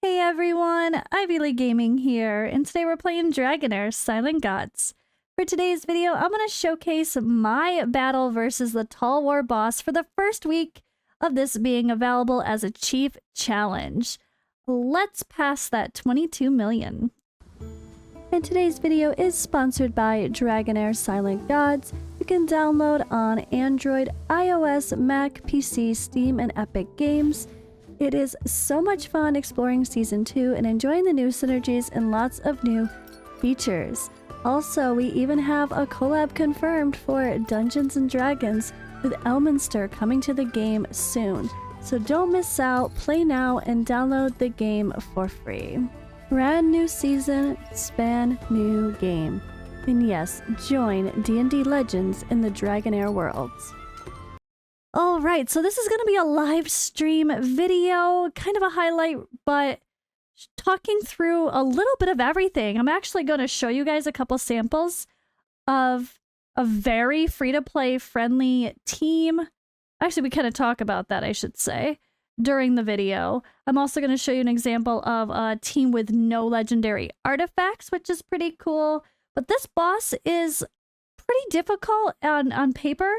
Hey everyone, Ivy League Gaming here, and today we're playing Dragonheir Silent Gods. For today's video, I'm going to showcase my battle versus the Talwar boss for the first week of this being available as a Chief Challenge. Let's pass that 22 million. And today's video is sponsored by Dragonheir Silent Gods. You can download on Android, iOS, Mac, PC, Steam, and Epic Games. It is so much fun exploring Season 2 and enjoying the new synergies and lots of new features. Also, we even have a collab confirmed for Dungeons & Dragons with Elminster coming to the game soon. So don't miss out, play now, and download the game for free. Brand new season, span new game. And yes, join D&D Legends in the Dragonheir worlds. Alright, so this is going to be a live stream video, kind of a highlight, but talking through a little bit of everything. I'm actually going to show you guys a couple samples of a very free-to-play friendly team. Actually, we kind of talk about that, I should say, during the video. I'm also going to show you an example of a team with no legendary artifacts, which is pretty cool. But this boss is pretty difficult on paper.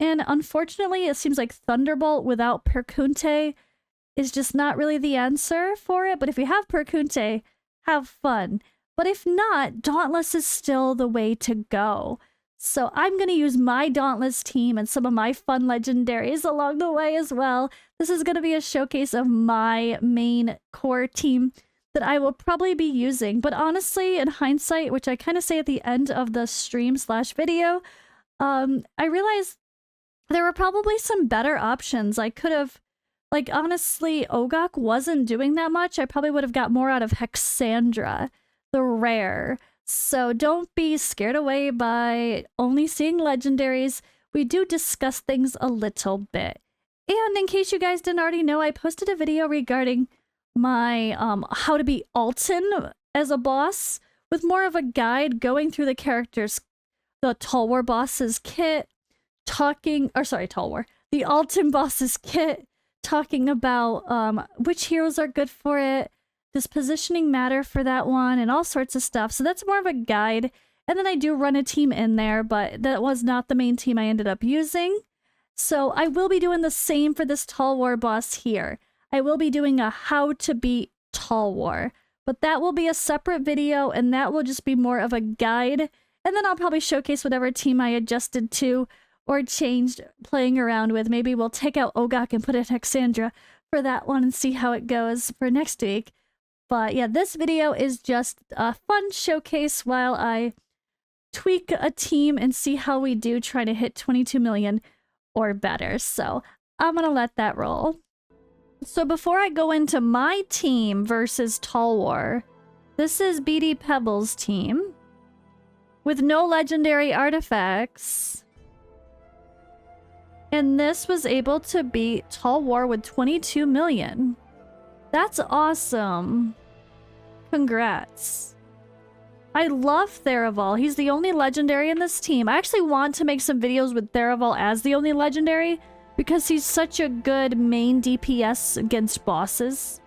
And unfortunately, it seems like Thunderbolt without Perkunte is just not really the answer for it. But if you have Perkunte, have fun. But if not, Dauntless is still the way to go. So I'm going to use my Dauntless team and some of my fun legendaries along the way as well. This is going to be a showcase of my main core team that I will probably be using. But honestly, in hindsight, which I kind of say at the end of the stream/video, I realized there were probably some better options. I could have, like, honestly, Ogok wasn't doing that much. I probably would have got more out of Hexandra, the rare. So don't be scared away by only seeing legendaries. We do discuss things a little bit. And in case you guys didn't already know, I posted a video regarding my how to be Alton as a boss, with more of a guide going through the characters, the Talwar boss's kit, the Alton boss's kit, talking about which heroes are good for it, does positioning matter for that one, and all sorts of stuff. So that's more of a guide. And then I do run a team in there, but that was not the main team I ended up using. So I will be doing the same for this Talwar boss here. I will be doing a how to beat Talwar, but that will be a separate video, and that will just be more of a guide. And then I'll probably showcase whatever team I adjusted to or changed playing around with. Maybe we'll take out Ogok and put in Hexandra for that one and see how it goes for next week. But yeah, this video is just a fun showcase while I tweak a team and see how we do trying to hit 22 million or better. So I'm gonna let that roll. So before I go into my team versus Talwar, this is BD Pebble's team with no legendary artifacts. And this was able to beat Talwar with 22 million. That's awesome. Congrats. I love Theraval. He's the only legendary in this team. I actually want to make some videos with Theraval as the only legendary because he's such a good main DPS against bosses.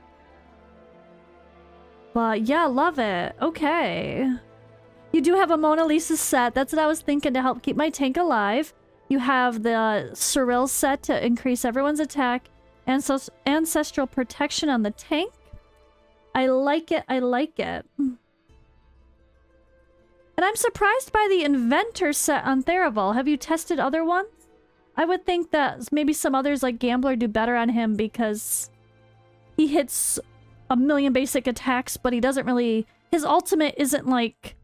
But yeah, love it. Okay. You do have a Mona Lisa set. That's what I was thinking to help keep my tank alive. You have the Cyril set to increase everyone's attack and ancestral protection on the tank. I like it. I like it. And I'm surprised by the Inventor set on Theraval. Have you tested other ones? I would think that maybe some others like Gambler do better on him because he hits a million basic attacks, but he doesn't really... His ultimate isn't like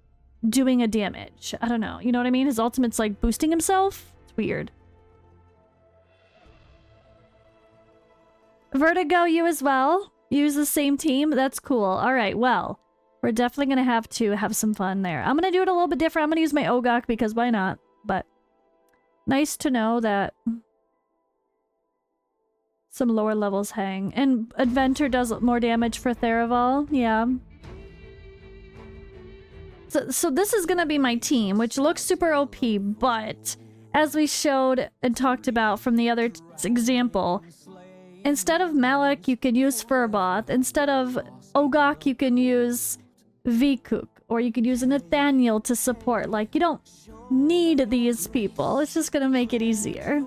doing a damage. I don't know. You know what I mean? His ultimate's like boosting himself. Weird. Vertigo, you as well? Use the same team? That's cool. Alright, well, we're definitely gonna have to have some fun there. I'm gonna do it a little bit different. I'm gonna use my Ogok because why not? But nice to know that some lower levels hang. And Adventure does more damage for Theraval. Yeah. So this is gonna be my team, which looks super OP, but as we showed and talked about from the other example, Instead of Malik, you can use Furboth. Instead of Ogak, you can use Vikuk. Or you could use a Nathaniel to support. Like, you don't need these people. It's just gonna make it easier.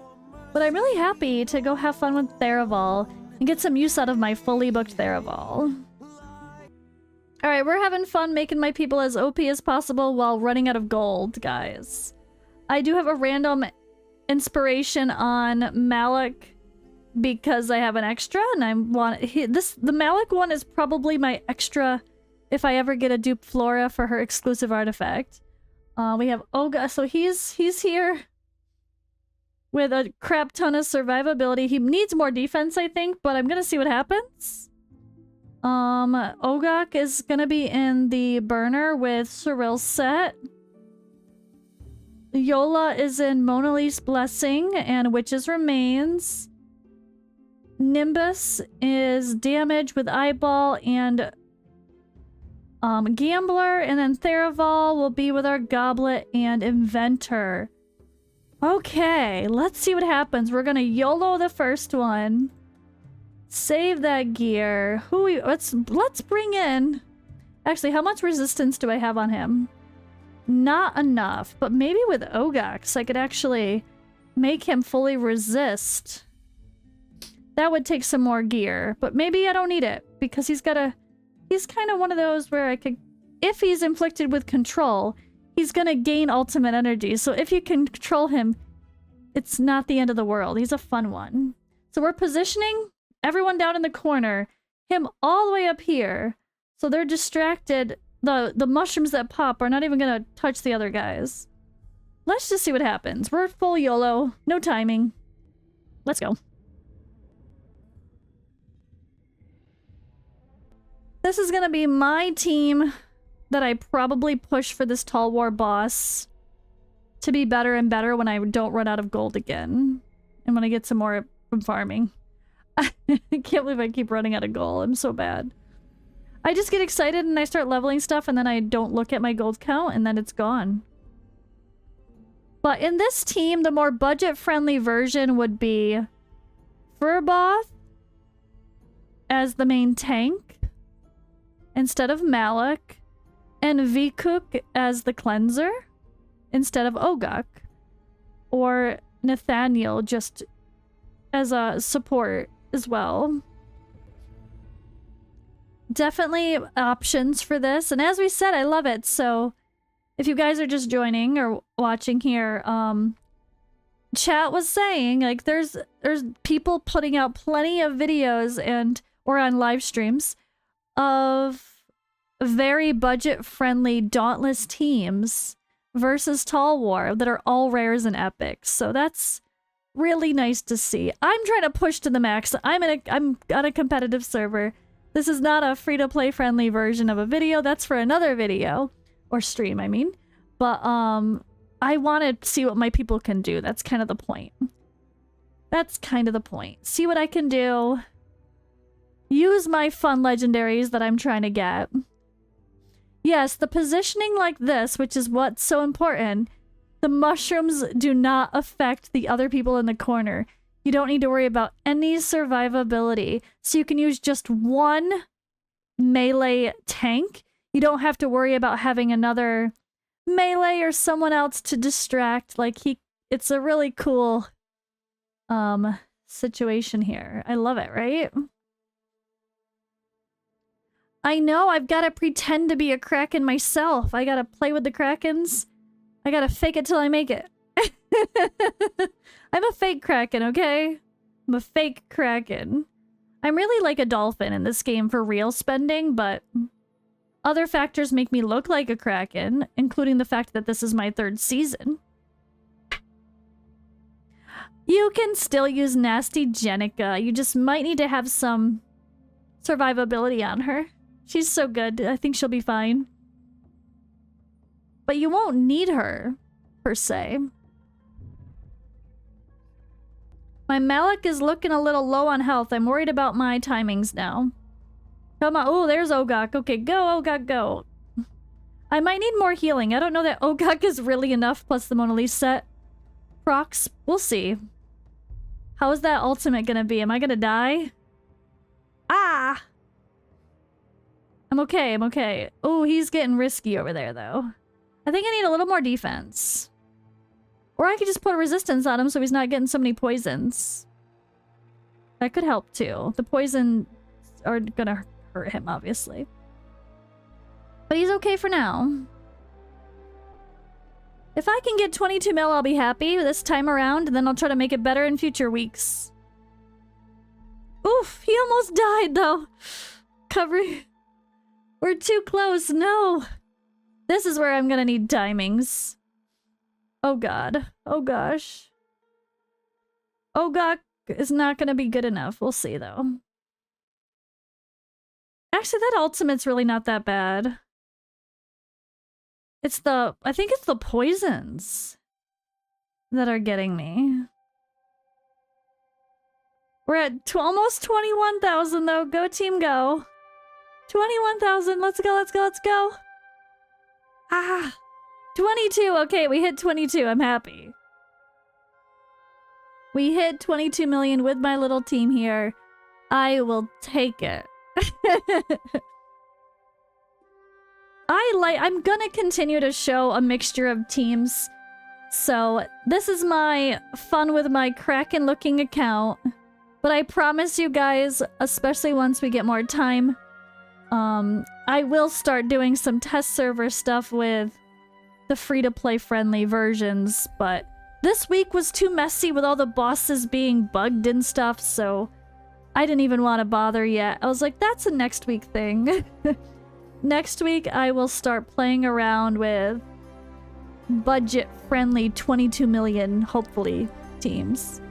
But I'm really happy to go have fun with Theraval and get some use out of my fully booked Theraval. Alright, we're having fun making my people as OP as possible while running out of gold, guys. I do have a random inspiration on Malik because I have an extra and I want the Malik one is probably my extra if I ever get a dupe Flora for her exclusive artifact. We have Olga, so he's here with a crap ton of survivability. He needs more defense, I think, but I'm gonna see what happens. Ogak is gonna be in the burner with Cyril's set. Yola is in Mona Lisa's Blessing and Witch's Remains. Nimbus is damage with Eyeball and Gambler, and then Theraval will be with our Goblet and Inventor. Okay, let's see what happens. We're gonna YOLO the first one. Save that gear. Let's bring in... Actually, how much resistance do I have on him? Not enough, but maybe with Ogax I could actually make him fully resist. That would take some more gear, but maybe I don't need it because he's kind of one of those where I could, if he's inflicted with control, he's gonna gain ultimate energy. So if you can control him, it's not the end of the world. He's a fun one. So we're positioning everyone down in the corner, him all the way up here. So they're distracted. The mushrooms that pop are not even gonna touch the other guys. Let's just see what happens. We're full YOLO, no timing. Let's go. This is gonna be my team that I probably push for this Talwar boss to be better and better when I don't run out of gold again. And when I get some more from farming. I can't believe I keep running out of gold. I'm so bad. I just get excited and I start leveling stuff and then I don't look at my gold count and then it's gone. But in this team, the more budget-friendly version would be Furboth as the main tank instead of Malik, and Vikuk as the cleanser instead of Ogak, or Nathaniel just as a support as well. Definitely options for this, and as we said, I love it. So if you guys are just joining or watching here, chat was saying like there's people putting out plenty of videos or on live streams of very budget-friendly Dauntless teams versus Talwar that are all rares and epics. So that's really nice to see. I'm trying to push to the max. I'm on a competitive server. This is not a free-to-play friendly version of a video. That's for another video. Or stream, I mean. But, I want to see what my people can do. That's kind of the point. That's kind of the point. See what I can do. Use my fun legendaries that I'm trying to get. Yes, the positioning like this, which is what's so important. The mushrooms do not affect the other people in the corner. You don't need to worry about any survivability. So you can use just one melee tank. You don't have to worry about having another melee or someone else to distract. Like it's a really cool situation here. I love it, right? I know, I've got to pretend to be a Kraken myself. I gotta play with the Krakens. I gotta fake it till I make it. I'm a fake Kraken, okay? I'm a fake Kraken. I'm really like a dolphin in this game for real spending, but other factors make me look like a Kraken, including the fact that this is my 3rd season. You can still use Nasty Jenica. You just might need to have some survivability on her. She's so good. I think she'll be fine. But you won't need her, per se. My Malik is looking a little low on health. I'm worried about my timings now. Come on. Oh, there's Ogak. Okay, go, Ogak, go. I might need more healing. I don't know that Ogak is really enough, plus the Mona Lisa set. Procs, we'll see. How is that ultimate gonna be? Am I gonna die? Ah! I'm okay, I'm okay. Oh, he's getting risky over there, though. I think I need a little more defense. Or I could just put a resistance on him so he's not getting so many poisons. That could help, too. The poison are gonna hurt him, obviously. But he's okay for now. If I can get 22 mil, I'll be happy this time around, and then I'll try to make it better in future weeks. Oof, he almost died, though. Covering... We're too close, no! This is where I'm gonna need timings. Oh god. Oh gosh. Ogak is not gonna be good enough. We'll see, though. Actually, that ultimate's really not that bad. It's the... I think it's the poisons that are getting me. We're at almost 21,000, though. Go team, go. 21,000. Let's go, let's go, let's go. Ah. 22. Okay, we hit 22. I'm happy. We hit 22 million with my little team here. I will take it. I'm gonna continue to show a mixture of teams. So this is my fun with my Kraken looking account. But I promise you guys, especially once we get more time, I will start doing some test server stuff with the free-to-play friendly versions, but this week was too messy with all the bosses being bugged and stuff, so I didn't even want to bother yet. I was like, that's a next week thing. Next week, I will start playing around with budget-friendly 22 million, hopefully, teams.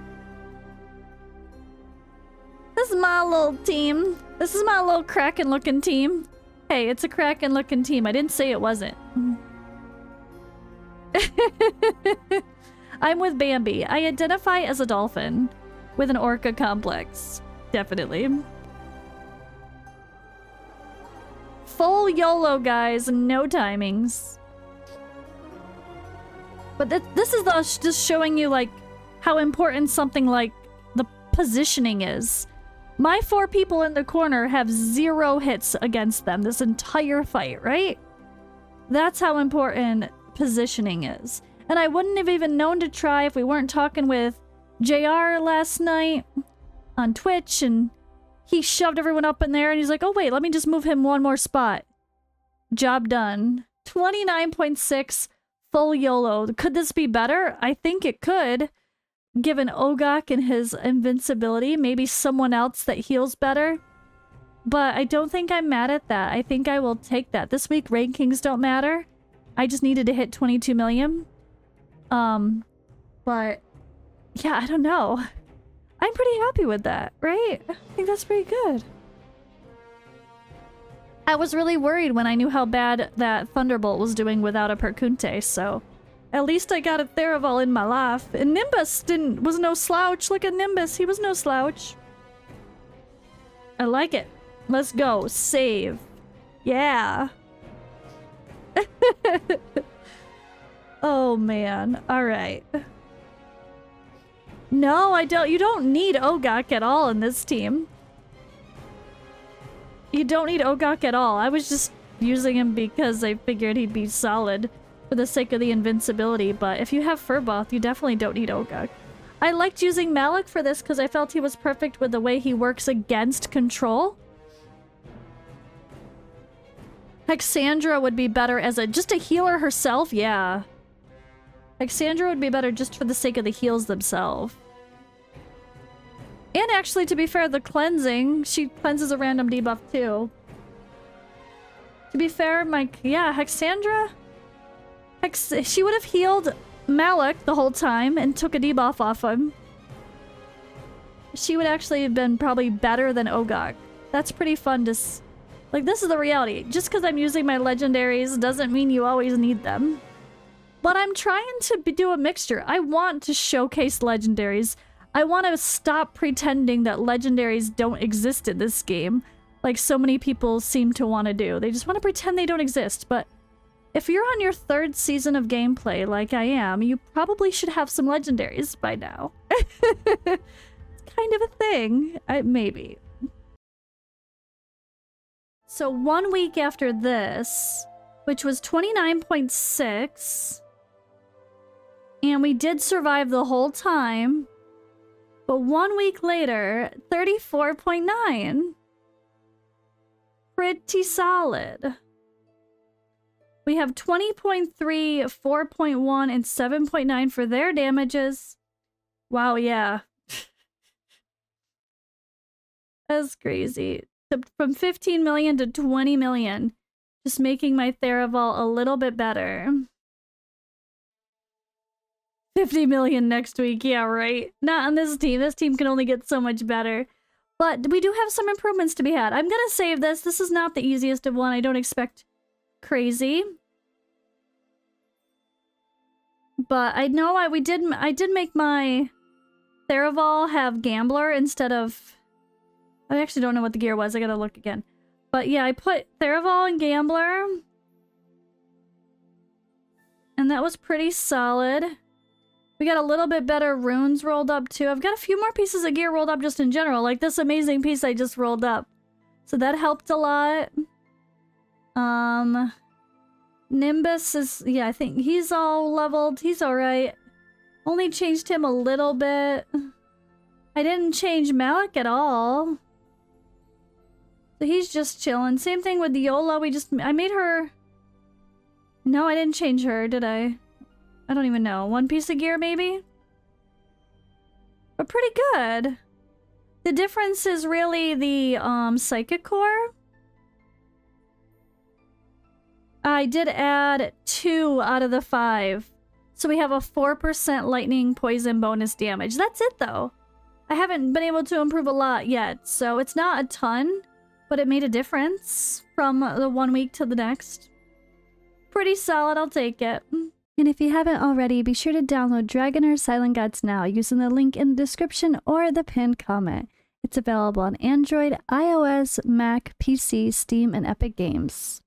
This is my little team. This is my little Kraken-looking team. Hey, it's a Kraken-looking team. I didn't say it wasn't. I'm with Bambi. I identify as a dolphin with an orca complex. Definitely. Full YOLO, guys. No timings. But this is just showing you, like, how important something like the positioning is. My 4 people in the corner have 0 hits against them this entire fight, right? That's how important positioning is. And I wouldn't have even known to try if we weren't talking with JR last night on Twitch, and he shoved everyone up in there, and he's like, oh wait, let me just move him one more spot. Job done. 29.6 full YOLO. Could this be better? I think it could. Given Ogak and his invincibility, maybe someone else that heals better. But I don't think I'm mad at that. I think I will take that. This week, rankings don't matter. I just needed to hit 22 million. But yeah, I don't know. I'm pretty happy with that, right? I think that's pretty good. I was really worried when I knew how bad that Thunderbolt was doing without a Percunte, so at least I got a Theraval in my life. And Nimbus was no slouch. Look at Nimbus, he was no slouch. I like it. Let's go. Save. Yeah. Oh man. Alright. No, I don't. You don't need Ogak at all in this team. You don't need Ogak at all. I was just using him because I figured he'd be solid for the sake of the invincibility, but if you have Furboth, you definitely don't need Ogak. I liked using Malik for this because I felt he was perfect with the way he works against control. Hexandra would be better as just a healer herself, yeah. Hexandra would be better just for the sake of the heals themselves. And actually, to be fair, the cleansing, she cleanses a random debuff too. To be fair, yeah, Hexandra... she would have healed Malik the whole time and took a debuff off him. She would actually have been probably better than Ogak. That's pretty fun to... Like, this is the reality. Just because I'm using my legendaries doesn't mean you always need them. But I'm trying to do a mixture. I want to showcase legendaries. I want to stop pretending that legendaries don't exist in this game, like so many people seem to want to do. They just want to pretend they don't exist, but if you're on your 3rd season of gameplay like I am, you probably should have some legendaries by now. It's kind of a thing. Maybe. So 1 week after this, which was 29.6, and we did survive the whole time, but 1 week later, 34.9. Pretty solid. We have 20.3, 4.1, and 7.9 for their damages. Wow, yeah. That's crazy. From 15 million to 20 million. Just making my Theraval a little bit better. 50 million next week. Yeah, right. Not on this team. This team can only get so much better. But we do have some improvements to be had. I'm gonna save this. This is not the easiest of one. I don't expect crazy. But I know I did make my Theraval have Gambler instead of... I actually don't know what the gear was. I gotta look again. But yeah, I put Theraval and Gambler. And that was pretty solid. We got a little bit better runes rolled up too. I've got a few more pieces of gear rolled up just in general. Like this amazing piece I just rolled up. So that helped a lot. Nimbus is... yeah, I think he's all leveled. He's alright. Only changed him a little bit. I didn't change Malik at all. So he's just chilling. Same thing with Yola. I made her... No, I didn't change her, did I? I don't even know. One piece of gear, maybe? But pretty good. The difference is really the Psychic Core. I did add 2 out of the 5. So we have a 4% lightning poison bonus damage. That's it, though. I haven't been able to improve a lot yet, so it's not a ton, but it made a difference from the 1 week to the next. Pretty solid, I'll take it. And if you haven't already, be sure to download Dragonheir Silent Gods now using the link in the description or the pinned comment. It's available on Android, iOS, Mac, PC, Steam, and Epic Games.